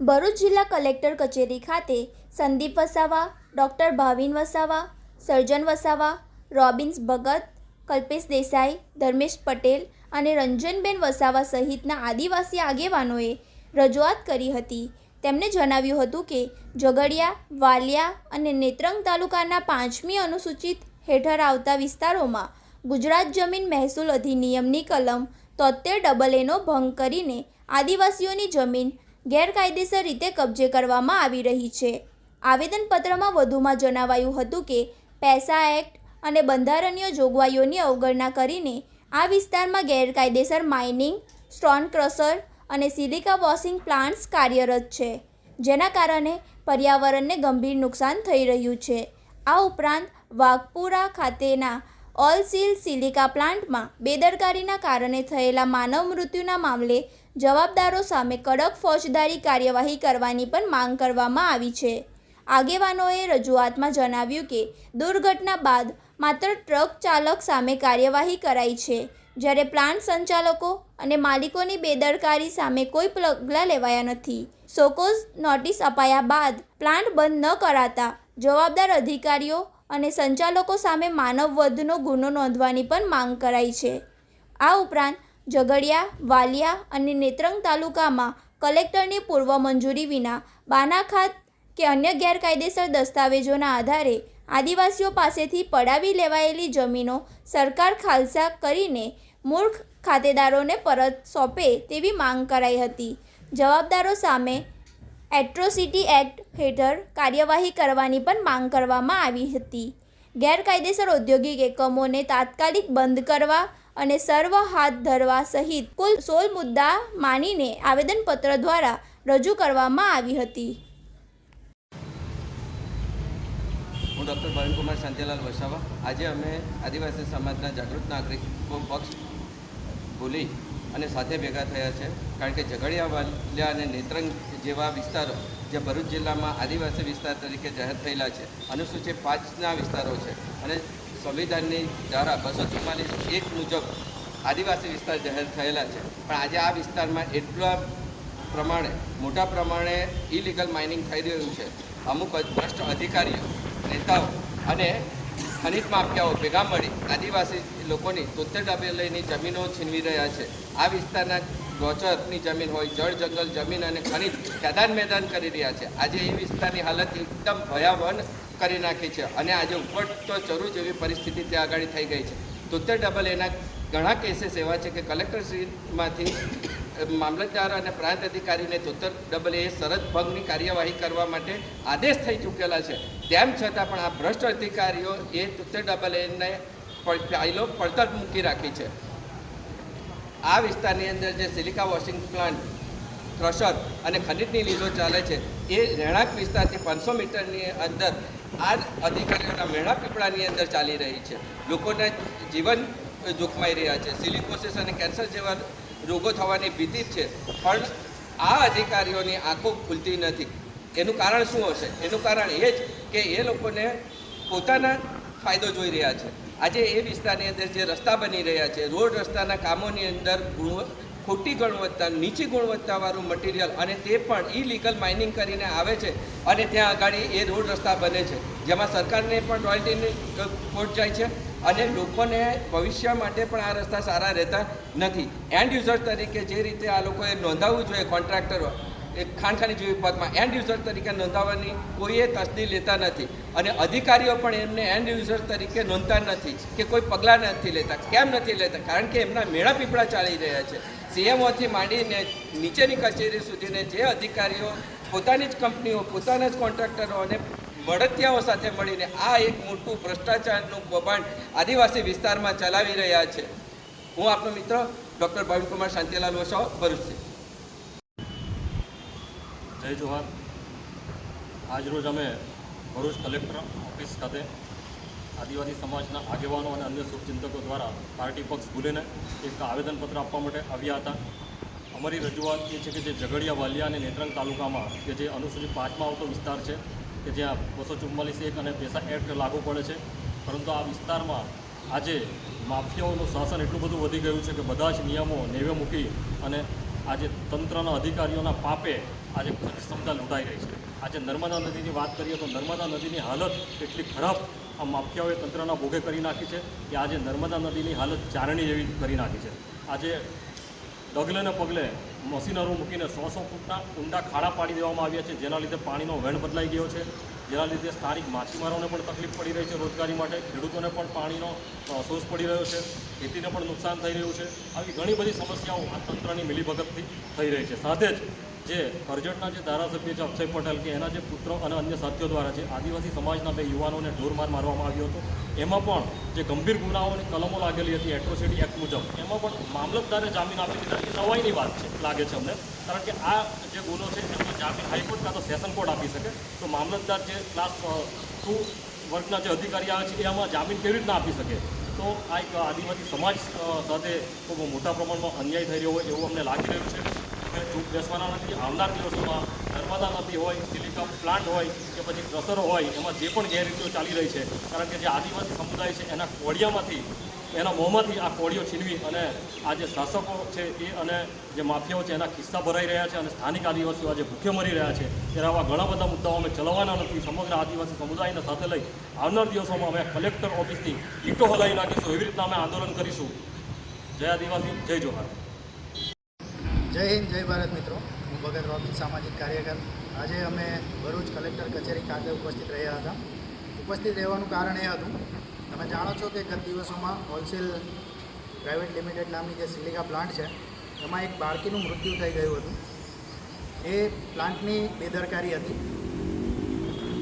ભરૂચ જિલ્લા કલેક્ટર કચેરી ખાતે સંદીપ વસાવા, ડૉક્ટર ભાવિન વસાવા, સર્જન વસાવા, રોબિન્સ ભગત, કલ્પેશ દેસાઈ, ધર્મેશ પટેલ અને રંજનબેન વસાવા સહિતના આદિવાસી આગેવાનોએ રજૂઆત કરી હતી. તેમણે જણાવ્યું હતું કે ઝઘડિયા, વાલિયા અને નેત્રંગ તાલુકાના 5મી અનુસૂચિત હેઠળ આવતા વિસ્તારોમાં ગુજરાત જમીન મહેસૂલ અધિનિયમની કલમ 73AA ભંગ કરીને આદિવાસીઓની જમીન ગેરકાયદેસર રીતે કબજે કરવામાં આવી રહી છે. આવેદનપત્રમાં વધુમાં જણાવાયું હતું કે પૈસા એક્ટ અને બંધારણીય જોગવાઈઓની અવગણના કરીને આ વિસ્તારમાં ગેરકાયદેસર માઇનિંગ, સ્ટોન ક્રશર અને સિલિકા વોશિંગ પ્લાન્ટ્સ કાર્યરત છે, જેના કારણે પર્યાવરણને ગંભીર નુકસાન થઈ રહ્યું છે. આ ઉપરાંત વાઘપુરા ખાતેના ઓલ સીલ સિલિકા પ્લાન્ટમાં બેદરકારીના કારણે થયેલા માનવ મૃત્યુના મામલે જવાબદારો સામે કડક ફોજદારી કાર્યવાહી કરવાની પણ માંગ કરવામાં આવી છે. આગેવાનોએ રજૂઆતમાં જણાવ્યું કે દુર્ઘટના બાદ માત્ર ટ્રક ચાલક સામે કાર્યવાહી કરાઈ છે, જ્યારે પ્લાન્ટ સંચાલકો અને માલિકોની બેદરકારી સામે કોઈ પગલાં લેવાયા નથી. સોકોઝ નોટિસ અપાયા બાદ પ્લાન્ટ બંધ ન કરાતા જવાબદાર અધિકારીઓ અને સંચાલકો સામે માનવવધનો ગુનો નોંધવાની પણ માંગ કરાઈ છે. આ ઉપરાંત ઝઘડિયા, વાલિયા અને નેત્રંગ તાલુકામાં કલેક્ટરની પૂર્વ મંજૂરી વિના બાનાખાત કે અન્ય ગેરકાયદેસર દસ્તાવેજોના આધારે આદિવાસીઓ પાસેથી પડાવી લેવાયેલી જમીનો સરકાર ખાલસા કરીને મૂળ ખાતેદારોને પરત સોંપે તેવી માંગ કરાઈ હતી. જવાબદારો સામે એટ્રોસિટી એક્ટ હેઠળ કાર્યવાહી કરવાની પણ માંગ કરવામાં આવી હતી. ગેરકાયદેસર ઔદ્યોગિક એકમોને તાત્કાલિક બંધ કરવા અને સર્વે હાથ ધરવા સહિત કુલ 16 મુદ્દા માનીને આવેદનપત્ર દ્વારા રજૂ કરવામાં આવી હતી. હું ડૉક્ટર ભાવિનકુમાર શાંતિલાલ વસાવા. આજે અમે આદિવાસી સમાજના જાગૃત નાગરિકો પક્ષ બોલી અને સાથે ભેગા થયા છે, કારણ કે ઝઘડિયા, વાલિયા અને નેત્રંગ જેવા વિસ્તારો જે ભરૂચ જિલ્લામાં આદિવાસી વિસ્તાર તરીકે જાહેર થયેલા છે, અનુસૂચિત 5ના વિસ્તારો છે અને સંવિધાનની ધારા 244(1) મુજબ આદિવાસી વિસ્તાર જાહેર થયેલા છે. પણ આજે આ વિસ્તારમાં એટલા પ્રમાણે મોટા પ્રમાણે ઇલીગલ માઇનિંગ થઈ રહ્યું છે. અમુક ભ્રષ્ટ અધિકારીઓ, નેતાઓ અને ખનિજ માફિયાઓ ભેગા મળી આદિવાસી લોકોની 73AA જમીનો છીનવી રહ્યા છે. આ વિસ્તારના ગોચરની જમીન હોય, જળ જંગલ જમીન અને ખનિજ ખેદાન મેદાન કરી રહ્યા છે. આજે એ વિસ્તારની હાલત એકદમ ભયાવહ કરી નાખી છે અને આજે ઉપડતો ચરુ જેવી પરિસ્થિતિ ત્યાં આગળ થઈ ગઈ છે. 73AA ઘણા કેસીસ એવા છે કે કલેક્ટરશ્રીમાંથી મામલતદાર અને પ્રાંત અધિકારીને 73AA શરત ભંગની કાર્યવાહી કરવા માટે આદેશ થઈ ચૂકેલા છે. તેમ છતાં પણ આ ભ્રષ્ટ અધિકારીઓ એ 73AAને ફાઇલો પડતર મૂકી રાખી છે. આ વિસ્તારની અંદર જે સિલિકા વોશિંગ પ્લાન્ટ, ક્રશર અને ખનિજની લીલો ચાલે છે, એ રહેણાંક વિસ્તારથી 500 મીટરની અંદર આ અધિકારીઓના મેળા પીપળાની અંદર ચાલી રહી છે. લોકોના જીવન જોખમાઈ રહ્યા છે. સિલિકોસિસ અને કેન્સર જેવા રોગો થવાની ભીતિ છે. પણ આ અધિકારીઓની આંખો ખુલતી નથી. એનું કારણ શું હશે? એનું કારણ એ જ કે એ લોકોને પોતાના ફાયદો જોઈ રહ્યા છે. આજે એ વિસ્તારની અંદર જે રસ્તા બની રહ્યા છે, રોડ રસ્તાના કામોની અંદર ખોટી ગુણવત્તા, નીચી ગુણવત્તાવાળું મટીરિયલ અને તે પણ ઇલીગલ માઇનિંગ કરીને આવે છે અને ત્યાં આગળ એ રોડ રસ્તા બને છે, જેમાં સરકારને પણ રોયલ્ટીની ખોટ જાય છે અને લોકોને ભવિષ્ય માટે પણ આ રસ્તા સારા રહેતા નથી. એન્ડ યુઝર તરીકે જે રીતે આ લોકોએ નોંધાવવું જોઈએ, કોન્ટ્રાક્ટરો ખાણખાની જેવી પદમાં એન્ડ યુઝર તરીકે નોંધાવવાની કોઈએ તસદી લેતા નથી અને અધિકારીઓ પણ એમને એન્ડ યુઝર તરીકે નોંધતા નથી કે કોઈ પગલાં નથી લેતા. કેમ નથી લેતા? કારણ કે એમના મેળા પીપળા ચાલી રહ્યા છે. CMOથી માંડીને નીચેની કચેરી સુધીને જે અધિકારીઓ પોતાની જ કંપનીઓ, પોતાના જ કોન્ટ્રાક્ટરો અને મળતિયાઓ સાથે મળીને આ એક મોટું ભ્રષ્ટાચારનું કૌભાંડ આદિવાસી વિસ્તારમાં ચલાવી રહ્યા છે. હું આપનો મિત્ર ડૉક્ટર ભાવિનકુમાર શાંતિલાલ વસાવા, ભરૂચથી. જય જોહાર. આજરોજ અમે ભરૂચ કલેક્ટર ઓફિસ ખાતે આદિવાસી સમાજના આગેવાનો અને અન્ય શુભચિંતકો દ્વારા પાર્ટી પક્ષ ભૂલીને એક આવેદનપત્ર આપવા માટે આવ્યા હતા. અમારી રજૂઆત એ છે કે જે ઝઘડિયા, વાલિયા અને નેત્રંગ તાલુકામાં કે જે અનુસૂચિત 5માં આવતો વિસ્તાર છે કે જ્યાં 244(1) અને પૈસા એક્ટ લાગુ પડે છે, પરંતુ આ વિસ્તારમાં આજે માફિયાઓનું શાસન એટલું બધું વધી ગયું છે કે બધા જ નિયમો નેવે મૂકી અને આજે તંત્રના અધિકારીઓના પાપે આજે ક્ષમતા લૂંટાઈ રહી છે. આજે નર્મદા નદીની વાત કરીએ તો નર્મદા નદીની હાલત એટલી ખરાબ આ માફિયાઓએ તંત્રના ભોગે કરી નાખી છે કે આજે નર્મદા નદીની હાલત ચારણી જેવી કરી નાખી છે. આજે ડગલે ને પગલે મશીનરો મૂકીને 100 ફૂટના ઊંડા ખાડા પાડી દેવામાં આવ્યા છે, જેના લીધે પાણીનો વહેણ બદલાઈ ગયો છે, જેના લીધે સ્થાનિક માછીમારોને પણ તકલીફ પડી રહી છે રોજગારી માટે, ખેડૂતોને પણ પાણીનો સોર્સ પડી રહ્યો છે, ખેતીને પણ નુકસાન થઈ રહ્યું છે. આવી ઘણી બધી સમસ્યાઓ આ તંત્રની મિલીભગતથી થઈ રહી છે. સાથે જ જે કરજણના જે ધારાસભ્ય છે અક્ષય પટેલ કે એના જે પુત્રો અને અન્ય સાથીઓ દ્વારા જે આદિવાસી સમાજના 2 યુવાનોને ઢોરમાર મારવામાં આવ્યો હતો, એમાં પણ જે ગંભીર ગુનાઓની કલમો લાગેલી હતી એટ્રોસિટી એક્ટ મુજબ, એમાં પણ મામલતદારે જામીન આપી દીધા. એ નવાઈની વાત છે લાગે છે અમને, કારણ કે આ જે ગુનો છે એમાં જામીન હાઈકોર્ટ કાં તો સેશન કોર્ટ આપી શકે, તો મામલતદાર જે ક્લાસ 2 વર્ગના જે અધિકારી આવે છે એ આમાં જામીન કેવી રીતના આપી શકે? તો આ એક આદિવાસી સમાજ સાથે ખૂબ મોટા પ્રમાણમાં અન્યાય થઈ રહ્યો હોય એવું અમને લાગી રહ્યું છે. અમે ચૂપ બેસવાના નથી. આવનાર દિવસોમાં નર્મદા નદી હોય, સિલિકા પ્લાન્ટ હોય કે પછી ક્રશરો હોય, એમાં જે પણ ગેરરીતિઓ ચાલી રહી છે, કારણ કે જે આદિવાસી સમુદાય છે એના કોડિયામાંથી, એના મોંમાંથી આ કોળીઓ છીનવી અને આ જે શાસકો છે એ અને જે માફિયાઓ છે એના ખિસ્સા ભરાઈ રહ્યા છે અને સ્થાનિક આદિવાસીઓ આજે ભૂખે મરી રહ્યા છે. ત્યારે આવા ઘણા બધા મુદ્દાઓ અમે ચલાવવાના નથી. સમગ્ર આદિવાસી સમુદાયને સાથે લઈ આવનાર દિવસોમાં અમે કલેક્ટર ઓફિસની ઈંટો હલાવી નાખીશું. એવી રીતના અમે આંદોલન કરીશું. જય આદિવાસી, જય જોહાર. જય હિન્દ, જય ભારત મિત્રો. હું ભગત રોબિન, સામાજિક કાર્યકર. આજે અમે ભરૂચ કલેક્ટર કચેરી ખાતે ઉપસ્થિત રહ્યા હતા. ઉપસ્થિત રહેવાનું કારણ એ હતું, તમે જાણો છો કે ગત દિવસોમાં હોલસેલ પ્રાઇવેટ લિમિટેડ નામની જે સિલિકા પ્લાન્ટ છે એમાં એક બાળકીનું મૃત્યુ થઈ ગયું હતું. એ પ્લાન્ટની બેદરકારી હતી.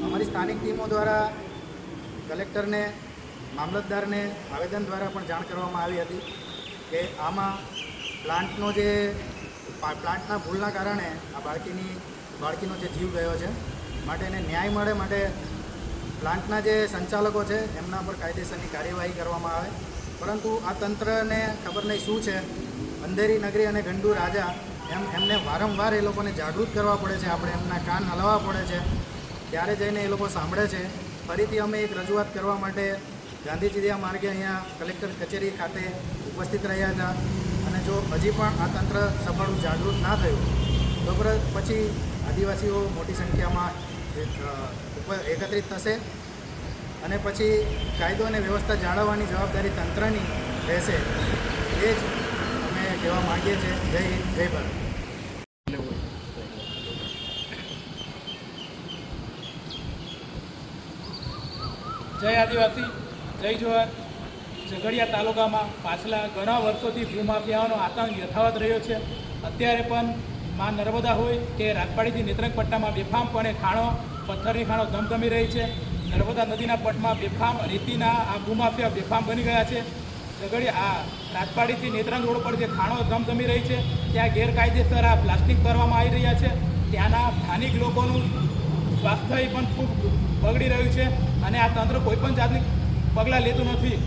અમારી સ્થાનિક ટીમો દ્વારા કલેક્ટરને, મામલતદારને આવેદન દ્વારા પણ જાણ કરવામાં આવી હતી કે આમાં પ્લાન્ટના ભૂલના કારણે આ બાળકીનો જે જીવ ગયો છે, માટે એને ન્યાય મળે માટે પ્લાન્ટના જે સંચાલકો છે એમના પર કાયદેસરની કાર્યવાહી કરવામાં આવે. પરંતુ આ તંત્રને ખબર નહીં શું છે, અંધેરી નગરી અને ગંડુ રાજા એમને વારંવાર એ લોકોને જાગૃત કરવા પડે છે, આપણે એમના કાન હલાવવા પડે છે, ત્યારે જઈને એ લોકો સાંભળે છે. ફરીથી અમે એક રજૂઆત કરવા માટે ગાંધીચીરિયા માર્ગે અહીંયા કલેક્ટર કચેરી ખાતે ઉપસ્થિત રહ્યા હતા. અને જો હજી પણ આ તંત્ર સફળ જાગૃત ના થયું તો પછી આદિવાસીઓ મોટી સંખ્યામાં એકત્રિત થશે અને પછી કાયદો અને વ્યવસ્થા જાળવવાની જવાબદારી તંત્રની રહેશે. એ જ અમે કહેવા માગીએ છીએ. જય હિન્દ, જય ભારત. જય આદિવાસી, જય જોહાર. ઝઘડિયા તાલુકામાં પાછલા ઘણા વર્ષોથી ભૂમાફિયાઓનો આતંક યથાવત રહ્યો છે. અત્યારે પણ માં નર્મદા હોય કે રાજપાડીથી નેત્રંગ પટ્ટામાં બેફામપણે ખાણો, પથ્થરની ખાણો ધમધમી રહી છે. નર્મદા નદીના પટમાં બેફામ રેતીના આ ભૂમાફિયા બેફામ બની ગયા છે. ઝઘડિયા રાજપાડીથી નેત્રંગ રોડ પર જે ખાણો ધમધમી રહી છે ત્યાં ગેરકાયદેસર આ પ્લાસ્ટિક કરવામાં આવી રહ્યા છે. ત્યાંના સ્થાનિક લોકોનું સ્વાસ્થ્ય પણ ખૂબ બગડી રહ્યું છે અને આ તંત્ર કોઈપણ જાતની પગલાં લેતું નથી.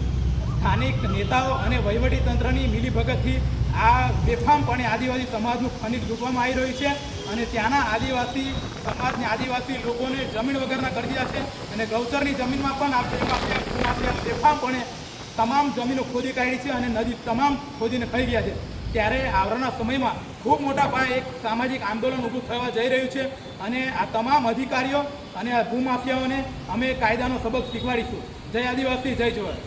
સ્થાનિક નેતાઓ અને વહીવટી તંત્રની મિલીભગતથી આ બેફામપણે આદિવાસી સમાજનું ખનિજ લૂંટવામાં આવી રહ્યું છે અને ત્યાંના આદિવાસી સમાજને, આદિવાસી લોકોને જમીન વગરના કરી દીધા છે અને ગૌચરની જમીનમાં પણ આ બેફામપણે તમામ જમીનો ખોદી કાઢી છે અને નદી તમામ ખોદીને ખાઈ ગયા છે. ત્યારે આવનારા સમયમાં ખૂબ મોટા પાયે એક સામાજિક આંદોલન ઊભું થવા જઈ રહ્યું છે અને આ તમામ અધિકારીઓ અને આ ભૂમાફિયાઓને અમે કાયદાનો સબક શીખવાડીશું. જય આદિવાસી, જય જોહાર.